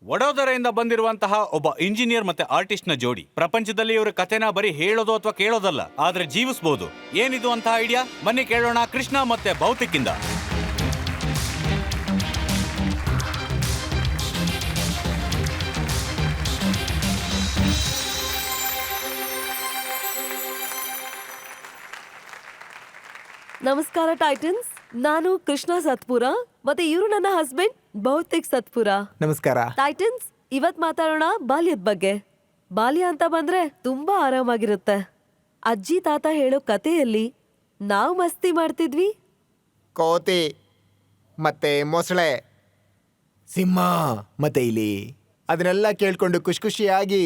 ವಡೋದರೆಯಿಂದ ಬಂದಿರುವಂತಹ ಒಬ್ಬ ಇಂಜಿನಿಯರ್ ಮತ್ತೆ ಆರ್ಟಿಸ್ಟ್ ನ ಜೋಡಿ. ಪ್ರಪಂಚದಲ್ಲಿ ಇವ್ರ ಕಥೆನ ಬರೀ ಹೇಳೋದು ಅಥವಾ ಕೇಳೋದಲ್ಲ, ಆದ್ರೆ ಜೀವಿಸಬಹುದು. ಏನಿದು ಅಂತ ಐಡಿಯಾ? ಬನ್ನಿ ಕೇಳೋಣ ಕೃಷ್ಣ ಮತ್ತೆ ಭೌತಿಕಿಂದ. ನಮಸ್ಕಾರ ಟೈಟನ್ಸ್, ನಾನು ಕೃಷ್ಣ ಸತ್ಪುರ ಮತ್ತೆ ಇವರು ನನ್ನ ಹಸ್ಬೆಂಡ್ ಭೌತಿಕ್ ಸತ್ಪುರ. ನಮಸ್ಕಾರ ಟೈಟನ್ಸ್, ಇವತ್ ಮಾತಾಡೋಣ ಬಾಲ್ಯದ ಬಗ್ಗೆ. ಬಾಲ್ಯ ಅಂತ ಬಂದ್ರೆ ತುಂಬಾ ಆರಾಮಾಗಿರುತ್ತೆ. ಅಜ್ಜಿ ತಾತ ಹೇಳೋ ಕಥೆಯಲ್ಲಿ ನಾವು ಮಸ್ತಿ ಮಾಡ್ತಿದ್ವಿ. ಕೋತಿ ಮತ್ತೆ ಮೊಸಳೆ, ಸಿಂಹ ಮತ್ತೆ ಇಲಿ, ಅದನ್ನೆಲ್ಲ ಕೇಳ್ಕೊಂಡು ಖುಷಿ ಖುಷಿಯಾಗಿ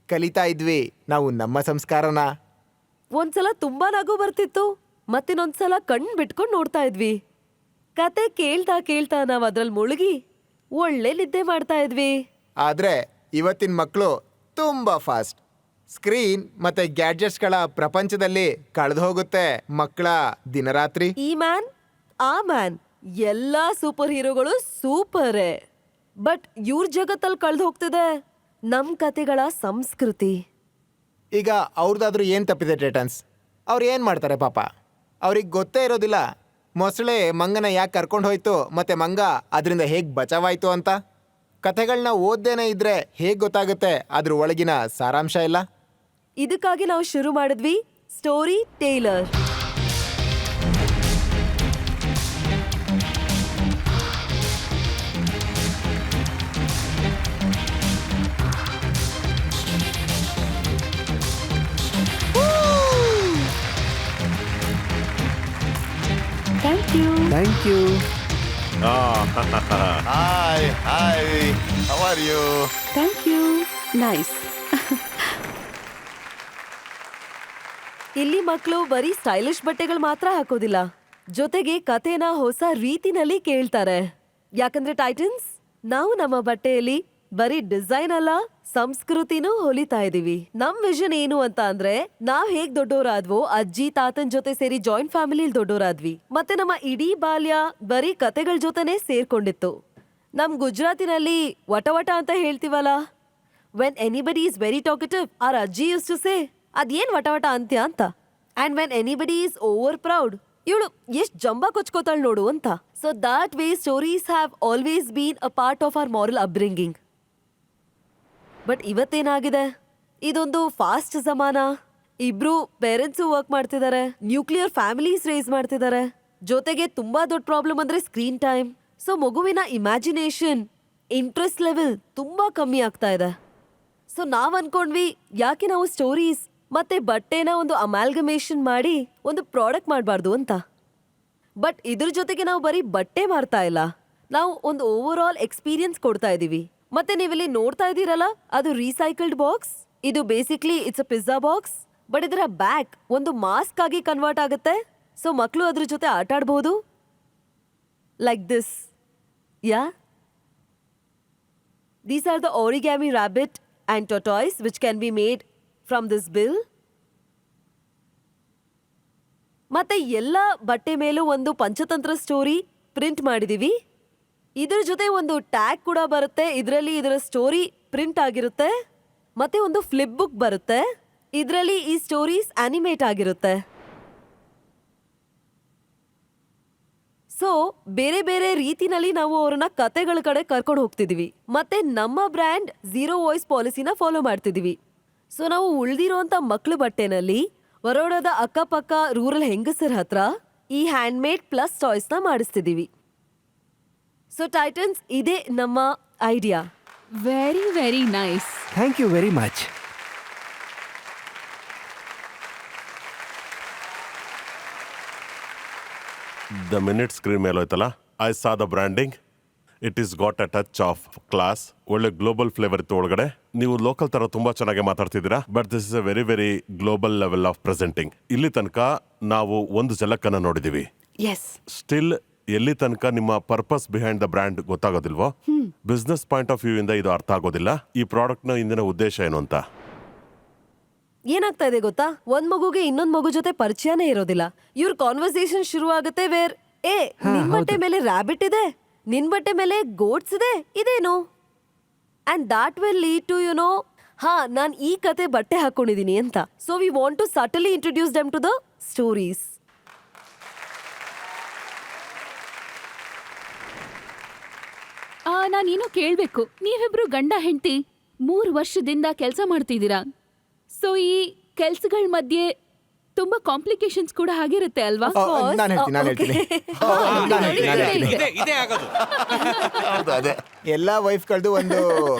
ಕಲಿತಾ ಇದ್ವಿ ನಾವು ನಮ್ಮ ಸಂಸ್ಕಾರನ. ಒಂದ್ಸಲ ತುಂಬಾ ನಗು ಬರ್ತಿತ್ತು, ಮತ್ತಿನ್ನೊಂದ್ಸಲ ಕಣ್ ಬಿಟ್ಕೊಂಡು ನೋಡ್ತಾ ಇದ್ವಿ. ಕತೆ ಕೇಳ್ತಾ ಕೇಳ್ತಾ ನಾವ್ ಅದ್ರಲ್ಲಿ ಮುಳುಗಿ ಒಳ್ಳೆ ನಿದ್ದೆ ಮಾಡ್ತಾ ಇದ್ವಿ. ಆದ್ರೆ ಇವತ್ತಿನ ಮಕ್ಕಳು ತುಂಬಾ ಫಾಸ್ಟ್. ಸ್ಕ್ರೀನ್ ಮತ್ತೆ ಗ್ಯಾಡ್ಜೆಟ್ಸ್ಗಳ ಪ್ರಪಂಚದಲ್ಲಿ ಕಳೆದು ಹೋಗುತ್ತೆ ಮಕ್ಕಳ ದಿನರಾತ್ರಿ. ಈ ಮ್ಯಾನ್ ಆ ಮ್ಯಾನ್ ಎಲ್ಲಾ ಸೂಪರ್ ಹೀರೋಗಳು ಸೂಪರೇ, ಬಟ್ ಇವ್ರ ಜಗತ್ತಲ್ಲಿ ಕಳ್ದು ಹೋಗ್ತಿದೆ ನಮ್ ಕತೆಗಳ ಸಂಸ್ಕೃತಿ. ಈಗ ಅವ್ರದ್ದಾದ್ರೂ ಏನ್ ತಪ್ಪಿದೆ ಟೈಟನ್ಸ್? ಅವ್ರು ಏನ್ ಮಾಡ್ತಾರೆ ಪಾಪ? ಅವ್ರಿಗೆ ಗೊತ್ತೇ ಇರೋದಿಲ್ಲ ಮೊಸಳೆ ಮಂಗನ ಯಾಕೆ ಕರ್ಕೊಂಡು ಹೋಯ್ತು ಮತ್ತೆ ಮಂಗ ಅದರಿಂದ ಹೇಗೆ ಬಚಾವಾಯ್ತು ಅಂತ. ಕಥೆಗಳನ್ನ ಓದ್ದೇನೆ ಇದ್ರೆ ಹೇಗೆ ಗೊತ್ತಾಗುತ್ತೆ ಅದ್ರ ಒಳಗಿನ ಸಾರಾಂಶ ಇಲ್ಲ? ಇದಕ್ಕಾಗಿ ನಾವು ಶುರು ಮಾಡಿದ್ವಿ story tailor. Thank you. Hi, how are you? Thank you. Nice. ಇಲ್ಲಿ ಮಕ್ಕಳು ಬರೀ ಸ್ಟೈಲಿಶ್ ಬಟ್ಟೆಗಳು ಮಾತ್ರ ಹಾಕೋದಿಲ್ಲ, ಜೊತೆಗೆ ಕಥೆನ ಹೊಸ ರೀತಿನಲ್ಲಿ ಕೇಳ್ತಾರೆ. ಯಾಕಂದ್ರೆ ಟೈಟನ್ಸ್, ನಾವು ನಮ್ಮ ಬಟ್ಟೆಯಲ್ಲಿ ಬರೀ ಡಿಸೈನ್ ಅಲ್ಲ, ಸಂಸ್ಕೃತಿನೂ ಹೊಲಿತಾ ಇದೀವಿ. ನಮ್ ವಿಷನ್ ಏನು ಅಂತ ಅಂದ್ರೆ, ನಾವ್ ಹೇಗ್ ದೊಡ್ಡೋರಾದ್ವೋ ಅಜ್ಜಿ ತಾತನ್ ಜೊತೆ ಸೇರಿ ಜಾಯಿಂಟ್ ಫ್ಯಾಮಿಲಿಲ್ ದೊಡ್ಡೋರಾದ್ವಿ. ಮತ್ತೆ ನಮ್ಮ ಇಡೀ ಬಾಲ್ಯ ಬರೀ ಕತೆಗಳ ಜೊತೆನೆ ಸೇರ್ಕೊಂಡಿತ್ತು. ನಮ್ ಗುಜರಾತಿನಲ್ಲಿ ವಟವಟ ಅಂತ ಹೇಳ್ತೀವಲ್ಲ, when anybody is very talkative, or ಅಜ್ಜಿ ಯೂಸ್ ಟು ಸೇ ಅದೇನ್ ವಟವಟ ಅಂತ್ಯ ಅಂತ. And when anybody is over proud, ಇವಳು ಎಷ್ಟ್ ಜಂಬ ಕೊಚ್ಕೋತಾಳ್ ನೋಡು ಅಂತ. So that way stories have always been a part of our moral upbringing. But ಇವತ್ತೇನಾಗಿದೆ, ಇದೊಂದು ಫಾಸ್ಟ್ ಜಮಾನ. ಇಬ್ರು ಪೇರೆಂಟ್ಸು ವರ್ಕ್ ಮಾಡ್ತಿದ್ದಾರೆ, ನ್ಯೂಕ್ಲಿಯರ್ ಫ್ಯಾಮಿಲೀಸ್ ರೇಸ್ ಮಾಡ್ತಿದ್ದಾರೆ, ಜೊತೆಗೆ ತುಂಬಾ ದೊಡ್ಡ ಪ್ರಾಬ್ಲಮ್ ಅಂದ್ರೆ ಸ್ಕ್ರೀನ್ ಟೈಮ್. ಸೊ ಮಗುವಿನ ಇಮ್ಯಾಜಿನೇಷನ್, ಇಂಟ್ರೆಸ್ಟ್ ಲೆವೆಲ್ ತುಂಬಾ ಕಮ್ಮಿ ಆಗ್ತಾ ಇದೆ. ಸೊ ನಾವ್ ಅನ್ಕೊಂಡ್ವಿ, ಯಾಕೆ ನಾವು ಸ್ಟೋರೀಸ್ ಮತ್ತೆ ಬಟ್ಟೆನ ಒಂದು ಅಮ್ಯಾಲ್ಗಮೇಷನ್ ಮಾಡಿ ಒಂದು ಪ್ರಾಡಕ್ಟ್ ಮಾಡಬಾರ್ದು ಅಂತ. ಬಟ್ ಇದ್ರ ಜೊತೆಗೆ ನಾವು ಬರೀ ಬಟ್ಟೆ ಮಾರ್ತಾ ಇಲ್ಲ, ನಾವು ಒಂದು ಓವರ್ ಆಲ್ ಎಕ್ಸ್ಪೀರಿಯನ್ಸ್ ಕೊಡ್ತಾ ಇದೀವಿ. ಮತ್ತೆ ನೀವಿಲ್ಲಿ ನೋಡ್ತಾ ಇದೀರಲ್ಲ, ಅದು ರೀಸೈಕಲ್ಡ್ ಬಾಕ್ಸ್. ಇದು basically it's a pizza box, but ಇದರ ಬ್ಯಾಕ್ ಒಂದು ಮಾಸ್ಕ್ ಆಗಿ ಕನ್ವರ್ಟ್ ಆಗುತ್ತೆ. ಸೊ ಮಕ್ಕಳು ಅದ್ರ ಜೊತೆ ಆಟ ಆಡ್ಬೋದು, like this. Yeah, these are the origami rabbit and tortoise which can be made from this bill. ಮತ್ತೆ ಎಲ್ಲ ಬಟ್ಟೆ ಮೇಲೂ ಒಂದು ಪಂಚತಂತ್ರ ಸ್ಟೋರಿ ಪ್ರಿಂಟ್ ಮಾಡಿದೀವಿ. ಇದ್ರ ಜೊತೆ ಒಂದು ಟ್ಯಾಗ್ ಕೂಡ ಬರುತ್ತೆ, ಇದರಲ್ಲಿ ಇದರ ಸ್ಟೋರಿ ಪ್ರಿಂಟ್ ಆಗಿರುತ್ತೆ. ಮತ್ತೆ ಒಂದು ಫ್ಲಿಪ್ ಬುಕ್ ಬರುತ್ತೆ, ಇದರಲ್ಲಿ ಈ ಸ್ಟೋರೀಸ್ ಅನಿಮೇಟ್ ಆಗಿರುತ್ತೆ. ಸೊ ಬೇರೆ ಬೇರೆ ರೀತಿನಲ್ಲಿ ನಾವು ಅವ್ರನ್ನ ಕತೆಗಳ ಕಡೆ ಕರ್ಕೊಂಡು ಹೋಗ್ತಿದೀವಿ. ಮತ್ತೆ ನಮ್ಮ ಬ್ರ್ಯಾಂಡ್ ಝೀರೋ ವಾಯ್ಸ್ ಪಾಲಿಸಿನ ಫಾಲೋ ಮಾಡ್ತಿದೀವಿ. ಸೊ ನಾವು ಉಳ್ದಿರೋಂಥ ಮಕ್ಳು ಬಟ್ಟೆನಲ್ಲಿ ಬರೋಡದ ಅಕ್ಕಪಕ್ಕ ರೂರಲ್ ಹೆಂಗಸರ ಹತ್ರ ಈ ಹ್ಯಾಂಡ್ಮೇಡ್ ಪ್ಲಸ್ ಟಾಯ್ಸ್ನ ಮಾಡಿಸ್ತಿದೀವಿ. ಸೊ ಟೈಟನ್ಸ್, ಇದೇ ನಮ್ಮ idea. Very very nice. Thank you very much. The minute screen ಮೇಲೆ ಹೋಯ್ತಲ್ಲ, I saw the branding. It is got a touch of class. ಒಳ್ಳೆ ಗ್ಲೋಬಲ್ ಫ್ಲೇವರ್ ಇತ್ತು ಒಳಗಡೆ. ನೀವು ಲೋಕಲ್ ತರ ತುಂಬಾ ಚೆನ್ನಾಗಿ ಮಾತಾಡ್ತಿದ್ದೀರಾ, but this is a very very global level of presenting. ಇಲ್ಲಿ ತನಕ ನಾವು ಒಂದು ಝಲಕನ್ನ ನೋಡಿದೀವಿ. ಎಸ್. ಸ್ಟಿಲ್ ಎಲ್ಲಿ ತನಕ ನಿಮ್ಮ ಪರ್ಪಸ್ ಬಿಹೈಂಡ್ ದ ಬ್ರ್ಯಾಂಡ್ ಗೊತ್ತಾಗೋದಿಲ್ವೋ, ಬಿಸ್ನೆಸ್ ಪಾಯಿಂಟ್ ಆಫ್ ವ್ಯೂ ಇಂದ ಇದು ಅರ್ಥ ಆಗೋದಿಲ್ಲ, ಈ ಪ್ರಾಡಕ್ಟ್ ನ ಹಿಂದಿನ ಉದ್ದೇಶ ಏನು ಅಂತ. ಏನಾಗ್ತಾ ಇದೆ ಗೊತ್ತಾ, ಒಂದ್ ಮಗುಗೆ ಇನ್ನೊಂದ್ ಮಗು ಜೊತೆ ಪರಿಚಯನೇ ಇರೋದಿಲ್ಲ. ಇವ್ರ ಕಾನ್ವರ್ಸೇಷನ್ ಶುರು ಆಗುತ್ತೆ ವೇರ್, ನಿನ್ ಬಟ್ಟೆ ಮೇಲೆ ರ್ಯಾಬಿಟ್ ಇದೆ, ನಿನ್ ಬಟ್ಟೆ ಮೇಲೆ ಗೋಟ್ಸ್ ಇದೆ, ಇದೇನು? And that will lead to ನಾನ್ ಈ ಕತೆ ಬಟ್ಟೆ ಹಾಕೊಂಡಿದೀನಿ ಅಂತ. So we want to subtly introduce them to the stories. ನಾನೇನೋ ಕೇಳ್ಬೇಕು. ನೀವಿಬ್ರು ಗಂಡ ಹೆಂಡತಿ 3 ವರ್ಷದಿಂದ ಕೆಲಸ ಮಾಡ್ತಿದ್ದೀರಾ. ಸೊ ಈ ಕೆಲ್ಸಗಳ ಮಧ್ಯೆ ತುಂಬಾ ಕಾಂಪ್ಲಿಕೇಶನ್ಸ್ ಕೂಡ ಆಗಿರುತ್ತೆ ಅಲ್ವಾ? ನಾನು ಹೇಳ್ತೀನಿ ಇದೇ ಆಗೋದು. ಹೌದು ಅದೇ. ಎಲ್ಲಾ ವೈಫ್ಗಳದ್ದು ಒಂದು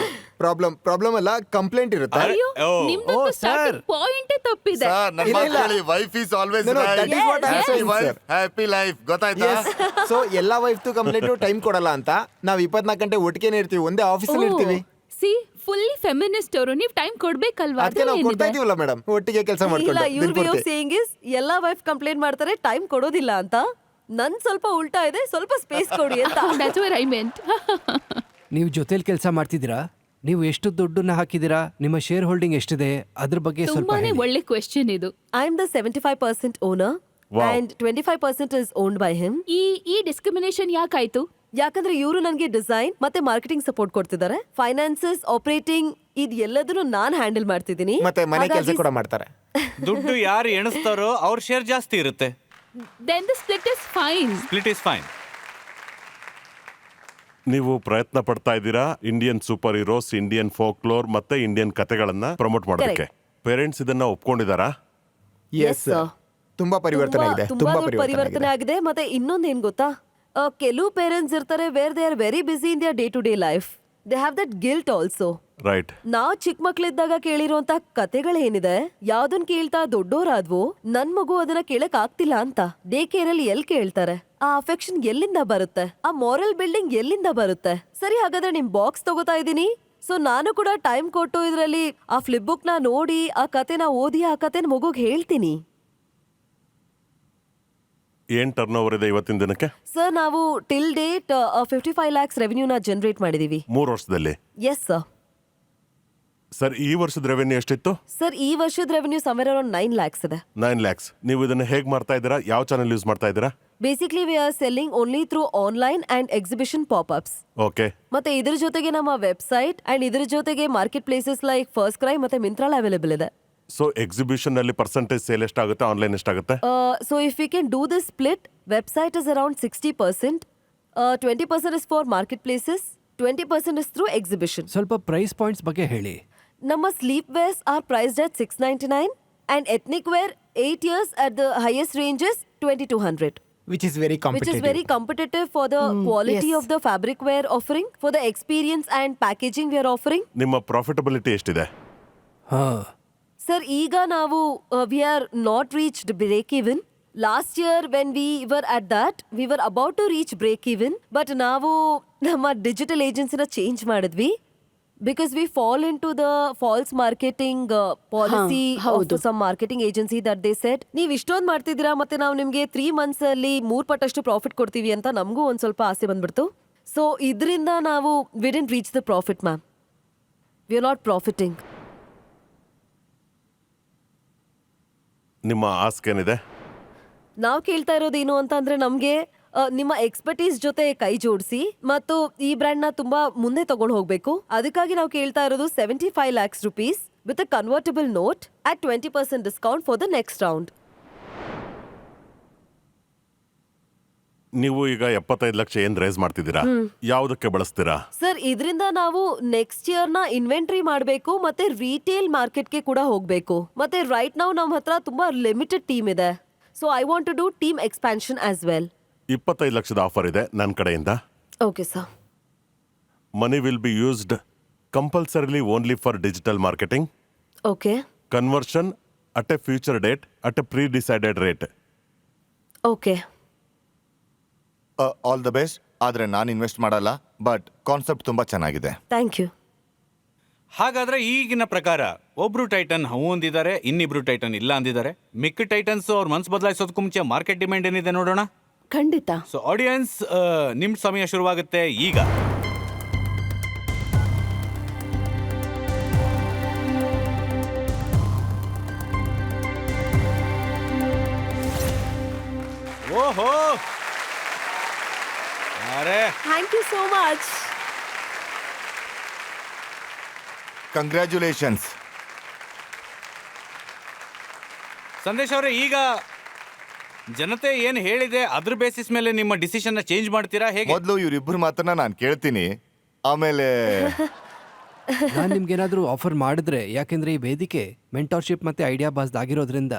ಪ್ರಾಬ್ಲಮ್ ಅಲ್ಲ, ಕಂಪ್ಲೇಂಟ್ ಇರುತ್ತೆ. ಅಯ್ಯೋ, ಓ, ನಿಮ್ದಂತೂ starting point ಏ ತಪ್ಪಿದೆ. ಸರ್ ನನ್ನ ಇಲ್ಲ, ಇಲ್ಲ. ಮಕ್ಕಳಿ wife is always No, no, that is what I'm saying, sir. Happy life ಗೊತ್ತಾಯ್ತಾ? ಸೊ ಎಲ್ಲಾ ವೈಫ್ದು ಕಂಪ್ಲೇಂಟ್ ಟೈಮ್ ಕೊಡಲ್ಲ ಅಂತ ನಾವ್ 24 ಗಂಟೆ ಒಟ್ಟಿಗೆ ಇರ್ತೀವಿ, ಒಂದೇ ಆಫೀಸಲ್ಲಿ ಇರ್ತೀವಿ. ಸಿ ಫುಲ್ಲಿ ಫೆಮಿನಿಸ್ಟ್ ಅವರು, ನೀವು ಟೈಮ್ ಕೊಡ್ಬೇಕಲ್ವಾ? ಅದಕ್ಕೆ ನಾವು ಕೊಡ್ತಾ ಇದೀವಲ್ಲ ಮೇಡಮ್, ಒಟ್ಟಿಗೆ ಕೆಲಸ ಇಲ್ಲ, ಮಾಡ್ಕೊಂಡು ಇವ್ರ ವೇ ಆಫ್ ದಿನಪೂರ್ತಿ. ಸೇಯಿಂಗ್ ಇಸ್ ಎಲ್ಲಾ ವೈಫ್ ಕಂಪ್ಲೇಂಟ್ ಮಾಡ್ತಾರೆ, ಟೈಮ್ ಕೊಡೋದಿಲ್ಲ ಅಂತ. ನನ್ ಸ್ವಲ್ಪ ಉಲ್ಟಾ ಇದೆ, ಸ್ವಲ್ಪ ಸ್ಪೇಸ್ ಕೊಡಿ ಅಂತ. That's what I meant. ನೀವು ಜೊತೆಲಿ ಕೆಲಸ ಮಾಡ್ತಿದ್ದೀರಾ? ನೀವು ಎಷ್ಟು ದುಡ್ಡನ್ನ ಹಾಕಿದ್ದೀರಾ? ನಿಮ್ಮ ಶೇರ್ ಹೋಲ್ಡಿಂಗ್ ಎಷ್ಟಿದೆ? ಅದ್ರ ಬಗ್ಗೆ ಸ್ವಲ್ಪ ತುಂಬಾನೇ ಹೇಳಿ. ಒಳ್ಳೆ ಕ್ವೆಶ್ಚನ್ ಇದು. I am the 75% owner Wow. And 25% is owned by him. ಈ ಡಿಸ್ಕ್ರಿಮಿನೇಷನ್ ಯಾಕಾಯ್ತು? ಯಾಕಂದ್ರೆ ಇವರು ನನಗೆ ಡಿಸೈನ್ ಮತ್ತೆ ಮಾರ್ಕೆಟಿಂಗ್ ಸಪೋರ್ಟ್ ಕೊಡ್ತಿದ್ದಾರೆ. ಫೈನಾನ್ಸಸ್, ಆಪರೇಟಿಂಗ್ ಇದ್ ಎಲ್ಲದನ್ನು ನಾನ್ ಹ್ಯಾಂಡಲ್ ಮಾಡ್ತಿದ್ದೀನಿ. ಮತ್ತೆ ಮನೆ ಕೆಲಸ ಹಾಗಾಗಿ ಕೂಡ ಮಾಡ್ತಾರೆ. ದುಡ್ಡು ಯಾರು ಎಣಿಸ್ತಾರೋ ಅವ್ರ ಶೇರ್ ಜಾಸ್ತಿ ಇರುತ್ತೆ. Then the split is fine. Split is fine. ನೀವು ಪ್ರಯತ್ನ ಪಡ್ತಾ ಇದ್ದೀರಾ Indian super heroes, Indian folklore ಮತ್ತೆ ಇಂಡಿಯನ್ ಕತೆಗಳನ್ನ ಪ್ರಮೋಟ್ ಮಾಡೋದಕ್ಕೆ. ಪೇರೆಂಟ್ಸ್ ಇದನ್ನ ಒಪ್ಕೊಂಡಿದಾರಾ? ಎಸ್ ಸರ್, ತುಂಬಾ ಪರಿವರ್ತನೆ ಆಗಿದೆ, ತುಂಬಾ ತುಂಬಾ ದೊಡ್ಡ ಪರಿವರ್ತನೆ ಆಗಿದೆ. ಮತ್ತೆ ಇನ್ನೊಂದ್ ಏನ್ ಗೊತ್ತಾ, ಕೆಲವು ಪೇರೆಂಟ್ಸ್ ಇರ್ತಾರೆ where they are very busy in their day to day life. They have that guilt also. Right. ನಾವ್ ಚಿಕ್ಕ ಮಕ್ಳಿದ್ದಾಗ ಕೇಳಿರುವಂತ ಕತೆಗಳೇನಿದೆ, ಯಾವ್ದನ್ ಕೇಳ್ತಾ ದೊಡ್ಡೋರಾದ್ವೋ ನನ್ ಮಗು ಅದನ್ನ ಕೇಳಕ್ ಆಗ್ತಿಲ್ಲ ಅಂತ ಡೇ ಕೇರ್ ಅಲ್ಲಿ ಎಲ್ ಕೇಳ್ತಾರೆ? ಆ ಅಫೆಕ್ಷನ್ ಎಲ್ಲಿಂದ ಬರುತ್ತೆ? ಆ ಮಾರಲ್ ಬಿಲ್ಡಿಂಗ್ ಎಲ್ಲಿಂದ ಬರುತ್ತೆ? ಸರಿ, ಹಾಗಾದ್ರೆ ನಿಮ್ ಬಾಕ್ಸ್ ತಗೋತಾ ಇದೀನಿ. ಸೊ ನಾನು ಕೂಡ ಟೈಮ್ ಕೊಟ್ಟು ಇದ್ರಲ್ಲಿ ಆ ಫ್ಲಿಪ್ ಬುಕ್ ನ ನೋಡಿ, ಆ ಕತೆನ ಓದಿ, ಆ ಕತೆನ ಮಗುಗ್ ಹೇಳ್ತೀನಿ. ಏನ್ ಟರ್ನ್ ಓವರ್ ಇದೆ ಇವತ್ತಿನ ದಿನಕ್ಕೆ? ಸರ್, ನಾವು ಟಿಲ್ ಡೇಟ್ 55 lakhs ರೆವೆನ್ಯೂನ ಜನರೇಟ್ ಮಾಡಿದೀವಿ. 3 ವರ್ಷದಲ್ಲಿ. Yes sir. ಸರ್, ಈ ವರ್ಷದ ರೆವೆನ್ಯೂ ಎಷ್ಟಿತ್ತು? ಸರ್, ಈ ವರ್ಷದ ರೆವೆನ್ಯೂ ಸಮವೇರ್ ಅರೌಂಡ್ 9 lakhs ಇದೆ. 9 lakhs. ನೀವು ಇದನ್ನ ಹೇಗ್ ಮಾಡ್ತಾ ಇದ್ದೀರಾ? ಯಾವ ಚಾನಲ್ ಯೂಸ್ ಮಾಡ್ತಾ ಇದ್ದೀರಾ? Basically we are selling only through online and exhibition pop-ups. Okay. ಮತ್ತೆ ಇದ್ರ ಜೊತೆಗೆ ನಮ್ಮ ವೆಬ್ಸೈಟ್ ಅಂಡ್ ಇದ್ರ ಜೊತೆಗೆ market places like first CRY ಮತ್ತೆ ಮಿಂತ್ರಾಲ್ ಅವೈಲೇಬಲ್ ಇದೆ. ಸೊ ಎಕ್ಸಿಬಿಷನ್ ಅಲ್ಲಿ ಪರ್ಸೆಂಟೇಜ್ ಸೇಲ್ ಎಷ್ಟಾಗುತ್ತೆ, ಆನ್ಲೈನ್ ಎಷ್ಟಾಗುತ್ತೆ? So if we can do this split, website is around 60%, 20% is for market places, 20% is through exhibition. ಸ್ವಲ್ಪ ಪ್ರೈಸ್ ಪಾಯಿಂಟ್ಸ್ ಬಗ್ಗೆ ಹೇಳಿ. ನಮ್ಮ sleep wares R priced at 699 and ethnic wear 8 years at the highest range is 2200, which is very which is very competitive. competitive for the quality yes. of the fabric wear offering, for the experience and packaging we are offering. ನಿಮ್ಮ profitability ಎಷ್ಟಿದೆ? ಹಾ, Sir, ಈಗ ನಾವು we are not reached break even. Last year when we were at that, we were about to reach break even, but ನಾವು ನಮ್ಮ digital ಏಜೆನ್ಸಿನ change ಮಾಡಿದ್ವಿ. Because we fall into the false marketing policy of some marketing agency that they said, ನೀವ್ ಇಷ್ಟೊಂದು ಮಾಡ್ತಿದ್ದೀರಾ ಮತ್ತೆ ನಾವು ನಿಮ್ಗೆ 3 months ಅಲ್ಲಿ 3 ಪಟ್ಟಷ್ಟು ಪ್ರಾಫಿಟ್ ಕೊಡ್ತೀವಿ ಅಂತ ನಮಗೂ ಒಂದ್ ಸ್ವಲ್ಪ ಆಸೆ ಬಂದ್ಬಿಡ್ತು. ಸೊ ಇದರಿಂದ ನಾವು we didn't reach the profit, ma'am. We are not profiting. ನಿಮ್ಮ ಆಸ್ಕ್ ಏನಿದೆ? ನಾವು ಕೇಳ್ತಾ ಇರೋದೇನು ಅಂತ ಅಂದ್ರೆ ನಮ್ಗೆ ನಿಮ್ಮ ಎಕ್ಸ್ಪರ್ಟೀಸ್ ಜೊತೆ ಕೈ ಜೋಡಿಸಿ ಮತ್ತು ಈ ಬ್ರ್ಯಾಂಡ್ ನ ತುಂಬಾ ಮುಂದೆ ತಗೊಂಡು ಹೋಗ್ಬೇಕು. ಅದಕ್ಕಾಗಿ ನಾವು ಕೇಳ್ತಾ ಇರೋದು 75 lakhs rupees with a convertible note at 20% discount for the next round. ನೀವು ಈಗ 75 ಲಕ್ಷ ಏನ್ ರೇಸ್ ಮಾಡ್ತಿದ್ದೀರಾ? ಯಾವುದಕ್ಕೆ ಬಳಸ್ತೀರಾ? ಸರ್, ಇದರಿಂದ ನಾವು ನೆಕ್ಸ್ಟ್ ಇಯರ್ ನ ಇನ್ವೆಂಟ್ರಿ ಮಾಡಬೇಕು ಮತ್ತೆ ರಿಟೇಲ್ ಮಾರ್ಕೆಟ್ಗೆ ಕೂಡ ಹೋಗ್ಬೇಕು. ಮತ್ತೆ ರೈಟ್ ನಾವು ನಮ್ಮ ಹತ್ರ ತುಂಬಾ ಲಿಮಿಟೆಡ್ ಟೀಮ್ ಇದೆ. So I want to do team expansion as well. 25 ಲಕ್ಷದ ಆಫರ್ ಇದೆ ನನ್ನ ಕಡೆಯಿಂದ. Okay sir. Money will be used compulsorily only for digital marketing. Okay. Conversion at a future date at a pre decided rate. Okay. All the best. ಆದ್ರೆ ನಾನು invest ಮಾಡಲ್ಲ, but concept ತುಂಬಾ ಚೆನ್ನಾಗಿದೆ. Thank you. ಹಾಗಾದ್ರೆ ಈಗಿನ ಪ್ರಕಾರ ಒಬ್ರು tighten ಹೂ ಅಂದಿದ್ದಾರೆ, ಇನ್ನಿಬ್ರು tighten ಇಲ್ಲ ಅಂದಿದ್ದಾರೆ. ಮಿಕ್ಕ ಟೈಟನ್ಸ್ ಅವ್ರ ಮನ್ಸು ಬದಲಾಯಿಸೋದಕ್ಕೂ ಮುಂಚೆ ಮಾರ್ಕೆಟ್ ಡಿಮ್ಯಾಂಡ್ ಏನಿದೆ ನೋಡೋಣ. ಖಂಡಿತ. ಸೊ ಆಡಿಯನ್ಸ್, ನಿಮ್ ಸಮಯ ಶುರುವಾಗುತ್ತೆ ಈಗ. ಓಹೋ, ಅರೆ thank you so much. Congratulations. Sandesh ಅವರೇ, ಈಗ ಜನತೆ ಏನ್ ಹೇಳಿದೆ ಅದ್ರ ಬೇಸಿಸ್ ಮೇಲೆ ನಿಮ್ಮ ಡಿಸಿಷನ್ ಚೇಂಜ್ ಮಾಡ್ತೀರಾ ಹೇಗೆ? ಮೊದಲು ಇವರಿಬ್ಬರು ಮಾತನ್ನ ನಾನು ಕೇಳ್ತೀನಿ, ಆಮೇಲೆ ನಾನು ನಿಮ್ಗೇನಾದ್ರೂ ಆಫರ್ ಮಾಡಿದ್ರೆ, ಯಾಕೆಂದ್ರೆ ಈ ವೇದಿಕೆ ಮೆಂಟರ್ಶಿಪ್ ಮತ್ತೆ ಐಡಿಯಾ ಬಾಸ್ಡ್ ಆಗಿರೋದ್ರಿಂದ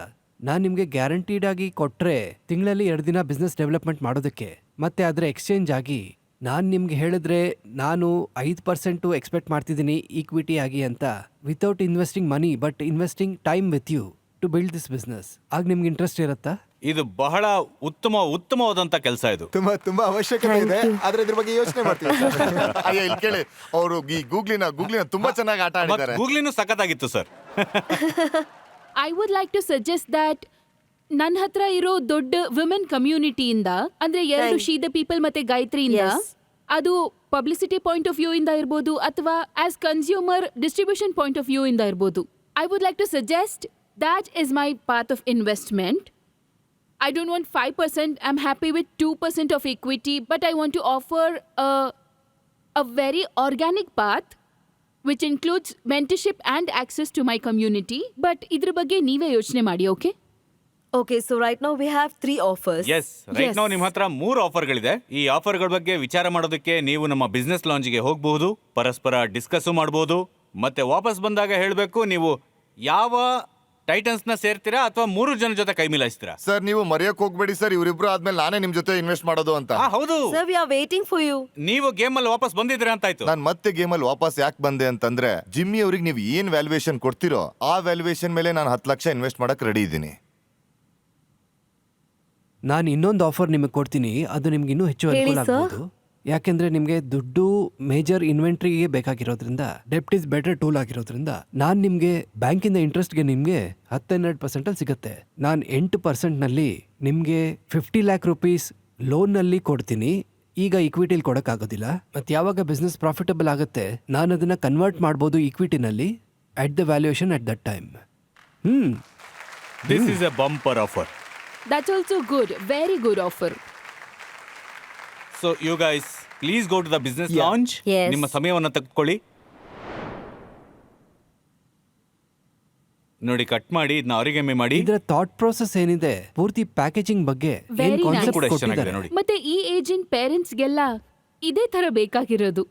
ನಾನು ನಿಮಗೆ ಗ್ಯಾರಂಟೀಡ್ ಆಗಿ ಕೊಟ್ರೆ ತಿಂಗಳಲ್ಲಿ 2 ದಿನ ಬಿಸ್ನೆಸ್ ಡೆವಲಪ್ಮೆಂಟ್ ಮಾಡೋದಕ್ಕೆ, ಮತ್ತೆ ಅದರ ಎಕ್ಸ್ಚೇಂಜ್ ಆಗಿ ನಾನು ನಿಮ್ಗೆ ಹೇಳಿದ್ರೆ ನಾನು 5% ಎಕ್ಸ್ಪೆಕ್ಟ್ ಮಾಡ್ತಿದ್ದೀನಿ ಈಕ್ವಿಟಿ ಆಗಿ ಅಂತ, without investing money but investing time with you to build this business. ಆಗ ನಿಮ್ಗೆ ಇಂಟ್ರೆಸ್ಟ್ ಇರುತ್ತಾ? ಇದು ಬಹಳ ಉತ್ತಮವಾದಂತ ಕೆಲಸ ಇದು. ತುಂಬಾ ಅವಶ್ಯಕತೆ ಇದೆ, ಆದ್ರೆ ಇದ್ರ ಬಗ್ಗೆ ಯೋಚನೆ ಮಾಡ್ತೀವಿ ಸರ್. ಅಯ್ಯೋ ಇಲ್ಲಿ ಕೇಳಿ, ಅವರು ಈ ಗೂಗ್ಲಿನ ತುಂಬಾ ಚೆನ್ನಾಗಿ ಆಟ ಆಡಿದ್ದಾರೆ. ಗೂಗ್ಲಿನೂ ಸಖತ್ತಾಗಿತ್ತು sir. I would like to suggest that ನನ್ನ ಹತ್ರ ಇರೋ ದೊಡ್ಡ ವಿಮೆನ್ ಕಮ್ಯುನಿಟಿಯಿಂದ, ಅಂದ್ರೆ 2 ಶಿ ದ ಪೀಪಲ್ ಮತ್ತೆ ಗಾಯತ್ರಿಯಿಂದ, Yes. ಅದು ಪಬ್ಲಿಸಿಟಿ ಪಾಯಿಂಟ್ ಆಫ್ ವ್ಯೂ ಇಂದ ಇರ್ಬೋದು ಅಥವಾ as consumer distribution point of view ಇಂದ ಇರ್ಬೋದು. I would like to suggest that is my path of investment. I don't want 5%. I'm happy with 2% of equity, but I want to offer a very organic path, which includes mentorship and access to my community. But idra bagge neeve yochne ಮಾಡಿ, okay? Okay, so right now we have 3 offers. Yes, right ನಾವು ನಿಮ್ಮ ಹತ್ರ 3 ಆಫರ್ಗಳಿದೆ. ಈ ಆಫರ್ಗಳ ಬಗ್ಗೆ ವಿಚಾರ ಮಾಡೋದಕ್ಕೆ ನೀವು ನಮ್ಮ ಬಿಸ್ನೆಸ್ ಲಾಂಜ್ಗೆ ಹೋಗಬಹುದು, ಪರಸ್ಪರ ಡಿಸ್ಕಸ್ ಮಾಡಬಹುದು, ಮತ್ತೆ ವಾಪಸ್ ಬಂದಾಗ ಹೇಳಬೇಕು ನೀವು ಯಾವ ಟೈಟನ್ಸ್ ನ ಸೇರ್ತೀರಾ ಅಥವಾ 3 ಜನ ಜೊತೆ ಕೈ ಮಿಲಾಯಿಸ್ತೀರಾ. ಸರ್, ನೀವು ಮರೆಯಕ್ ಹೋಗ್ಬೇಡಿ ಸರ್, ಇವರಿಬ್ರು ಆದ್ಮೇಲೆ ನಾನೇ ನಿಮ್ ಜೊತೆ ಇನ್ವೆಸ್ಟ್ ಮಾಡೋದು ಅಂತ. ಹೌದು, Sir, we are waiting for you. ನೀವು ಗೇಮ್ ಅಲ್ಲಿ ವಾಪಸ್ ಬಂದಿದ್ದೀರಾ ಅಂತಾಯ್ತು. ನಾನು ಮತ್ತೆ ಗೇಮಲ್ಲಿ ವಾಪಸ್ ಯಾಕೆ ಬಂದೆ ಅಂತಂದ್ರೆ, ಜಿಮ್ಮಿ ಅವ್ರಿಗೆ ನೀವು ಏನ್ ವ್ಯಾಲ್ಯೂಯೇಷನ್ ಕೊಡ್ತೀರೋ ಆ ವ್ಯಾಲ್ಯೂಯೇಷನ್ ಮೇಲೆ ನಾನು 10 ಲಕ್ಷ ಇನ್ವೆಸ್ಟ್ ಮಾಡಕ್ ರೆಡಿ ಇದ್ದೀನಿ. ನಾನು ಇನ್ನೊಂದು ಆಫರ್ ನಿಮಗೆ ಕೊಡ್ತೀನಿ, ಅದು ನಿಮ್ಗೆ ಇನ್ನೂ ಹೆಚ್ಚು ಹೇಳಿ ಅನುಕೂಲ sir. ಆಗ್ಬೋದು. ಯಾಕೆಂದ್ರೆ ನಿಮಗೆ ದುಡ್ಡು ಮೇಜರ್ ಇನ್ವೆಂಟ್ರಿಗೆ ಬೇಕಾಗಿರೋದ್ರಿಂದ, ಡೆಪ್ಟ್ ಇಸ್ ಬೆಟರ್ ಟೂಲ್ ಆಗಿರೋದ್ರಿಂದ ನಾನು ನಿಮಗೆ ಬ್ಯಾಂಕಿಂದ ಇಂಟ್ರೆಸ್ಟ್ಗೆ ನಿಮಗೆ 10-12% ಅಲ್ಲಿ ಸಿಗುತ್ತೆ. ನಾನು 8%ನಲ್ಲಿ ನಿಮಗೆ 50 ಲ್ಯಾಕ್ ರುಪೀಸ್ ಲೋನ್ನಲ್ಲಿ ಕೊಡ್ತೀನಿ. ಈಗ ಇಕ್ವಿಟಿಲಿ ಕೊಡೋಕ್ಕಾಗೋದಿಲ್ಲ. ಮತ್ತು ಯಾವಾಗ ಬಿಸ್ನೆಸ್ ಪ್ರಾಫಿಟಬಲ್ ಆಗುತ್ತೆ ನಾನು ಅದನ್ನು ಕನ್ವರ್ಟ್ ಮಾಡ್ಬೋದು ಇಕ್ವಿಟಿನಲ್ಲಿ at the valuation at that time. This is a bumper offer. That's also good. Very good offer. So you guys please go to the business launch. Yes. ನಿಮ್ಮ ಸಮಯವನ್ನು ತೆಗೆದುಕೊಳ್ಳಿ. ನೋಡಿ, ಕಟ್ ಮಾಡಿ ಇದನ್ನ ಅವರಿಗೆಮ್ಮೆ ಮಾಡಿ. ಇದರ ಥಾಟ್ ಪ್ರೋಸೆಸ್ ಏನಿದೆ, ಪೂರ್ತಿ ಪ್ಯಾಕೇಜಿಂಗ್ ಬಗ್ಗೆ ಏನ್ Very nice. ಕಾನ್ಸೆಪ್ಟ್ ಕೂಡ ಎಷ್ಟು ಚೆನ್ನಾಗಿದೆ ಕೊಟ್ಟಿದ್ದಾರೆ ನೋಡಿ. ಮತ್ತೆ ಈ ಏಜಿನ ಪೇರೆಂಟ್ಸ್ಗೆಲ್ಲ ಇದೇ ತರ ಬೇಕಾಗಿರೋದು.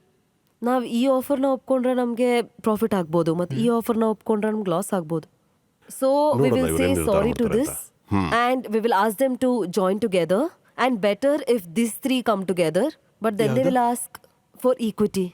ನಾವು ಈ ಆಫರ್ನ ಒಪ್ಕೊಂಡ್ರೆ ನಮಗೆ ಪ್ರಾಫಿಟ್ ಆಗ್ಬೋದು, ಮತ್ತು ಈ ಆಫರ್ನ ಒಪ್ಕೊಂಡ್ರೆ ನಮ್ಗೆ ಲಾಸ್ ಆಗ್ಬೋದು. ಸೊ ವಿ ನೋಡೋಣ ವಿಲ್ ಇವ್ರು ಸೇ ಏನ್ ನಿರ್ಧಾರ ಸಾರಿ ಟು ಮಾಡ್ತಾರೆ this and we will ask them to join together, and better if these 3 come together, but then they will ask for equity.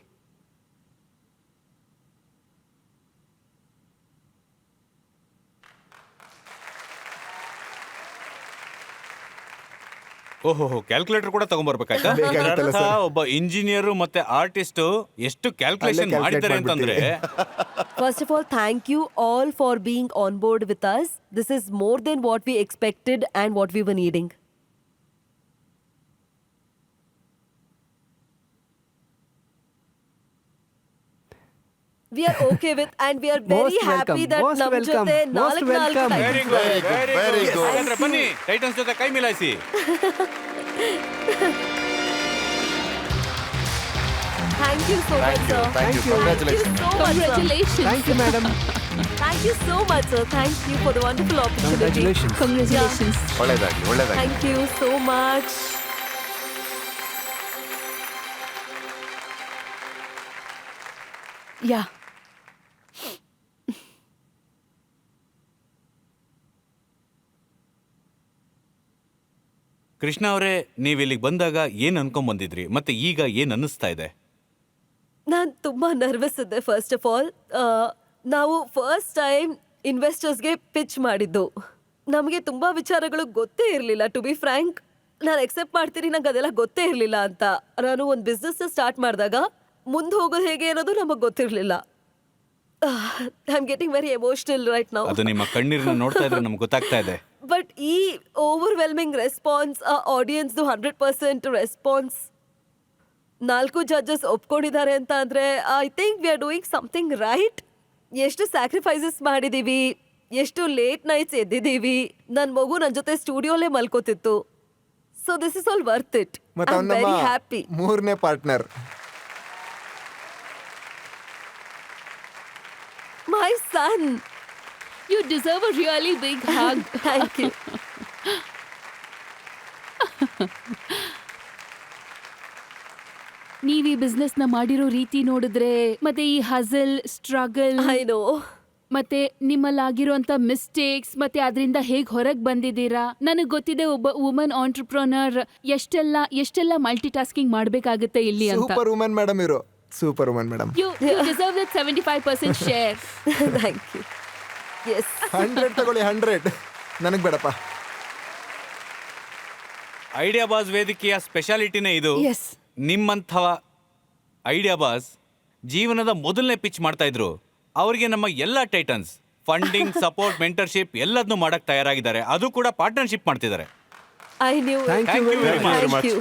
ಓಹೋ, ಕ್ಯಾಲ್ಕುಲೇಟರ್ ಕೂಡ ತಗೊಂಡ್ಬರ್ಬೇಕಾಯ್ತಾ? ಬೇಕಾಗಿತ್ತಲ್ಲ ಅರ್ಥ, ಸರ್. ಒಬ್ಬ ಇಂಜಿನಿಯರ್ ಮತ್ತೆ ಆರ್ಟಿಸ್ಟ್ ಎಷ್ಟು ಕ್ಯಾಲ್ಕುಲೇಷನ್ ಅಲ್ಲೇ ಮಾಡಿದ್ದಾರೆ calculate ಅಂತಂದ್ರೆ. First of all, thank you all for being on board with us. This is more than what we expected and what we were needing. We are okay with, and we are very Most welcome, happy that most ನಮ್ಮ welcome, ಜೊತೆ most 4 welcome. Very good, very Very good. good. ಹಾಗಾದ್ರೆ ಬನ್ನಿ, Titans ಜೊತೆ ಕೈ ಮಿಲಾಯಿಸಿ. Thank you so much, sir. Thank you. Thank you Congratulations. so much, sir. Congratulations. Thank you madam. Thank you so much, sir. Thank you for the wonderful opportunity. Congratulations. Congratulations. ಒಳ್ಳೇದಾಗ್ಲಿ, ಒಳ್ಳೇದಾಗ್ಲಿ. Thank you so much. Yeah. Krishna ಅವರೇ, ನೀವು ಇಲ್ಲಿಗೆ ಬಂದಾಗ ಏನ್ ಅನ್ಕೊಂಡ್ ಬಂದಿದ್ರಿ, ಮತ್ತೆ ಈಗ ಏನ್ ಅನ್ನಿಸ್ತಾ ಇದೆ? ನಾನು ತುಂಬ ನರ್ವಸ್ ಇದ್ದೆ. ಫಸ್ಟ್ ಆಫ್ ಆಲ್, ನಾವು ಫಸ್ಟ್ ಟೈಮ್ ಇನ್ವೆಸ್ಟರ್ಸ್ಗೆ ಪಿಚ್ ಮಾಡಿದ್ದು. ನಮಗೆ ತುಂಬ ವಿಚಾರಗಳು ಗೊತ್ತೇ ಇರಲಿಲ್ಲ. ಟು ಬಿ ಫ್ರ್ಯಾಂಕ್, ನಾನು ಎಕ್ಸೆಪ್ಟ್ ಮಾಡ್ತೀನಿ, ನಂಗೆ ಅದೆಲ್ಲ ಗೊತ್ತೇ ಇರಲಿಲ್ಲ ಅಂತ. ನಾನು ಒಂದು ಬಿಸ್ನೆಸ್ನ ಸ್ಟಾರ್ಟ್ ಮಾಡಿದಾಗ ಮುಂದೆ ಹೋಗೋದು ಹೇಗೆ ಅನ್ನೋದು ನಮಗೆ ಗೊತ್ತಿರಲಿಲ್ಲ. I am getting very emotional right now. ಅದು ನಿಮ್ಮ ಕಣ್ಣೀರನ್ನ ನೋಡ್ತಾ ಇದ್ರೆ ನಮ್ಗೆ ಗೊತ್ತಾಗ್ತಾ ಇದೆ. ಬಟ್ ಈ ಓವರ್ವೆಲ್ಮಿಂಗ್ ರೆಸ್ಪಾನ್ಸ್, ಆ ಆಡಿಯನ್ಸ್ದು 100% ರೆಸ್ಪಾನ್ಸ್, 4 ಜಡ್ಜಸ್ ಒಪ್ಕೊಂಡಿದ್ದಾರೆ ಅಂತ ಅಂದರೆ I think we are doing something right. ಎಷ್ಟು ಸ್ಯಾಕ್ರಿಫೈಸಸ್ ಮಾಡಿದ್ದೀವಿ, ಎಷ್ಟು ಲೇಟ್ ನೈಟ್ಸ್ ಎದ್ದಿದ್ದೀವಿ. ನನ್ನ ಮಗು ನನ್ನ ಜೊತೆ ಸ್ಟುಡಿಯೋಲೇ ಮಲ್ಕೋತಿತ್ತು. So this is all worth it. ಮತ್ತೆ ಐ ಅವ್ನು ಆಮ್ ವೆರಿ ನಮ್ಮ ಹ್ಯಾಪಿ. 3ನೇ partner. My son. You deserve a really big hug. Thank you. ನೀವ್ ಈ ಬಿಸ್ನೆಸ್ ನ ಮಾಡಿರೋ ರೀತಿ ನೋಡಿದ್ರೆ ಮತ್ತೆ ಈ ಹಸಲ್ ಸ್ಟ್ರಗಲ್ ಐ ನೋ. ಮತ್ತೆ ನಿಮ್ಮಲ್ಲಾಗಿರುವಂತ ಮಿಸ್ಟೇಕ್ಸ್ ಮತ್ತೆ ಅದರಿಂದ ಹೇಗ್ ಹೊರಗ್ ಬಂದಿದ್ದೀರಾ. ನನಗ್ ಗೊತ್ತಿದೆ ಒಬ್ಬ ವುಮನ್ ಆಂಟ್ರಪ್ರನರ್ ಎಷ್ಟೆಲ್ಲ ಮಲ್ಟಿ ಟಾಸ್ಕಿಂಗ್ ಮಾಡ್ಬೇಕಾಗುತ್ತೆ ಇಲ್ಲಿ ಅಂತ. ಸೂಪರ್ ವುಮನ್ ಮೇಡಮ್ ಇವರು, super woman madam. You deserve that 75% share. Thank you. Yes. 100 ತಗೊಳ್ಳಿ, 100 ನನಗೆ ಬೇಡಪ್ಪ. ಐಡಿಯಾ ಬಾಸ್ ವೇದಿಕೆಯ ಸ್ಪೆಷಾಲಿಟಿನೇ ಇದು. ಎಸ್. ನಿಮ್ಮಂಥವ ಐಡಿಯಾ ಬಾಸ್ ಜೀವನದ ಮೊದಲನೇ ಪಿಚ್ ಮಾಡ್ತಾ ಇದ್ರು. ಅವರಿಗೆ ನಮ್ಮ ಎಲ್ಲ ಟೈಟನ್ಸ್ ಫಂಡಿಂಗ್, ಸಪೋರ್ಟ್, ಮೆಂಟರ್ಶಿಪ್ ಎಲ್ಲದನ್ನೂ ಮಾಡಕ್ ತಯಾರಾಗಿದ್ದಾರೆ. ಅದು ಕೂಡ ಪಾರ್ಟ್ನರ್ಶಿಪ್ ಮಾಡ್ತಿದ್ದಾರೆ. I knew. Thank you Thank you very much. Thank you.